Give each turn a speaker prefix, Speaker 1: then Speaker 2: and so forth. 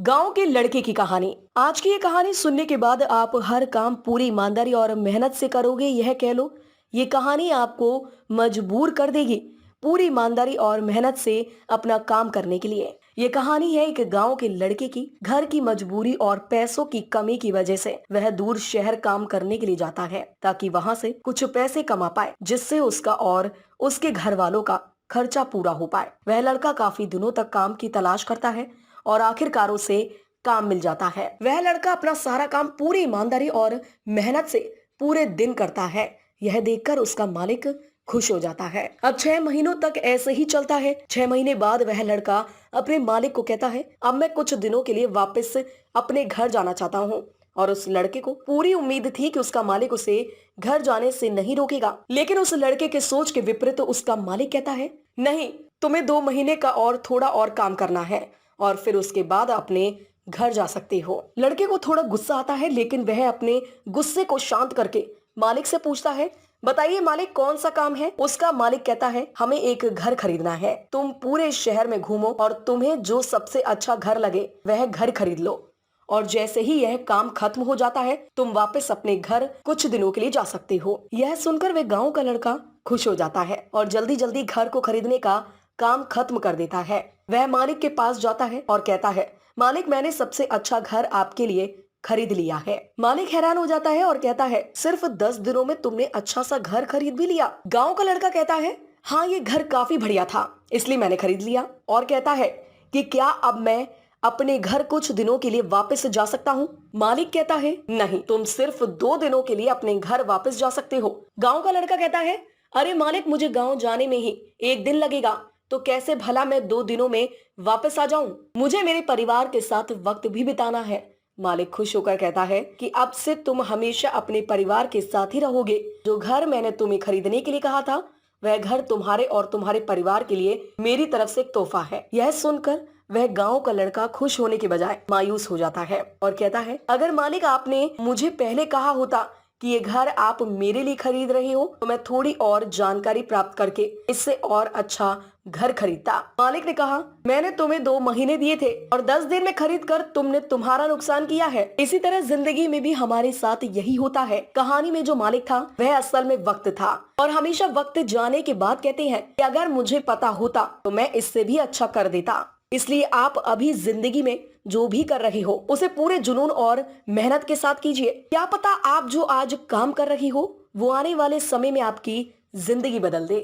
Speaker 1: गांव के लड़के की कहानी। आज की ये कहानी सुनने के बाद आप हर काम पूरी ईमानदारी और मेहनत से करोगे, यह कह लो। ये कहानी आपको मजबूर कर देगी पूरी ईमानदारी और मेहनत से अपना काम करने के लिए। ये कहानी है एक गांव के लड़के की। घर की मजबूरी और पैसों की कमी की वजह से वह दूर शहर काम करने के लिए जाता है ताकि वहां से कुछ पैसे कमा पाए, जिससे उसका और उसके घर वालों का खर्चा पूरा हो पाए। वह लड़का काफी दिनों तक काम की तलाश करता है और आखिरकार उसे काम मिल जाता है। वह लड़का अपना सारा काम पूरी ईमानदारी और मेहनत से पूरे दिन करता है। यह देखकर उसका मालिक खुश हो जाता है। अब 6 महीनों तक ऐसे ही चलता है। 6 महीने बाद वह लड़का अपने मालिक को कहता है, अब मैं कुछ दिनों के लिए वापस अपने घर जाना चाहता हूँ। और उस लड़के को पूरी उम्मीद थी कि उसका मालिक उसे घर जाने से नहीं रोकेगा, लेकिन उस लड़के के सोच के विपरीत उसका मालिक कहता है, नहीं, तुम्हें 2 महीने का और थोड़ा और काम करना है और फिर उसके बाद अपने घर जा सकते हो। लड़के को थोड़ा गुस्सा आता है, लेकिन वह अपने गुस्से को शांत करके मालिक से पूछता है, बताइए मालिक, कौन सा काम है। उसका मालिक कहता है, हमें एक घर खरीदना है। तुम पूरे शहर में घूमो और तुम्हें जो सबसे अच्छा घर लगे वह घर खरीद लो, और जैसे ही यह काम खत्म हो जाता है तुम वापस अपने घर कुछ दिनों के लिए जा सकते हो। यह सुनकर वह गांव का लड़का खुश हो जाता है और जल्दी जल्दी घर को खरीदने का काम खत्म कर देता है। वह मालिक के पास जाता है और कहता है, मालिक, मैंने सबसे अच्छा घर आपके लिए खरीद लिया है। मालिक हैरान हो जाता है और कहता है, सिर्फ 10 दिनों में तुमने अच्छा सा घर खरीद भी लिया। गांव का लड़का कहता है, हाँ, ये घर काफी बढ़िया था, इसलिए मैंने खरीद लिया। और कहता है कि क्या अब मैं अपने घर कुछ दिनों के लिए वापस जा सकता हूँ। मालिक कहता है, नहीं, तुम सिर्फ 2 दिनों के लिए अपने घर वापस जा सकते हो। गांव का लड़का कहता है, अरे मालिक, मुझे गांव जाने में ही 1 दिन लगेगा, तो कैसे भला मैं 2 दिनों में वापस आ जाऊं। मुझे मेरे परिवार के साथ वक्त भी बिताना है। मालिक खुश होकर कहता है कि अब से तुम हमेशा अपने परिवार के साथ ही रहोगे। जो घर मैंने तुम्हें खरीदने के लिए कहा था वह घर तुम्हारे और तुम्हारे परिवार के लिए मेरी तरफ से एक तोहफा है। यह सुनकर वह गांव का लड़का खुश होने के बजाय मायूस हो जाता है और कहता है, अगर मालिक आपने मुझे पहले कहा होता कि ये घर आप मेरे लिए खरीद रहे हो तो मैं थोड़ी और जानकारी प्राप्त करके इससे और अच्छा घर खरीदता। मालिक ने कहा, मैंने तुम्हें 2 महीने दिए थे और 10 दिन में खरीद कर तुमने तुम्हारा नुकसान किया है। इसी तरह जिंदगी में भी हमारे साथ यही होता है। कहानी में जो मालिक था वह असल में वक्त था, और हमेशा वक्त जाने के बाद कहते हैं कि अगर मुझे पता होता तो मैं इससे भी अच्छा कर देता। इसलिए आप अभी जिंदगी में जो भी कर रहे हो उसे पूरे जुनून और मेहनत के साथ कीजिए। क्या पता आप जो आज काम कर रही हो वो आने वाले समय में आपकी जिंदगी बदल दे।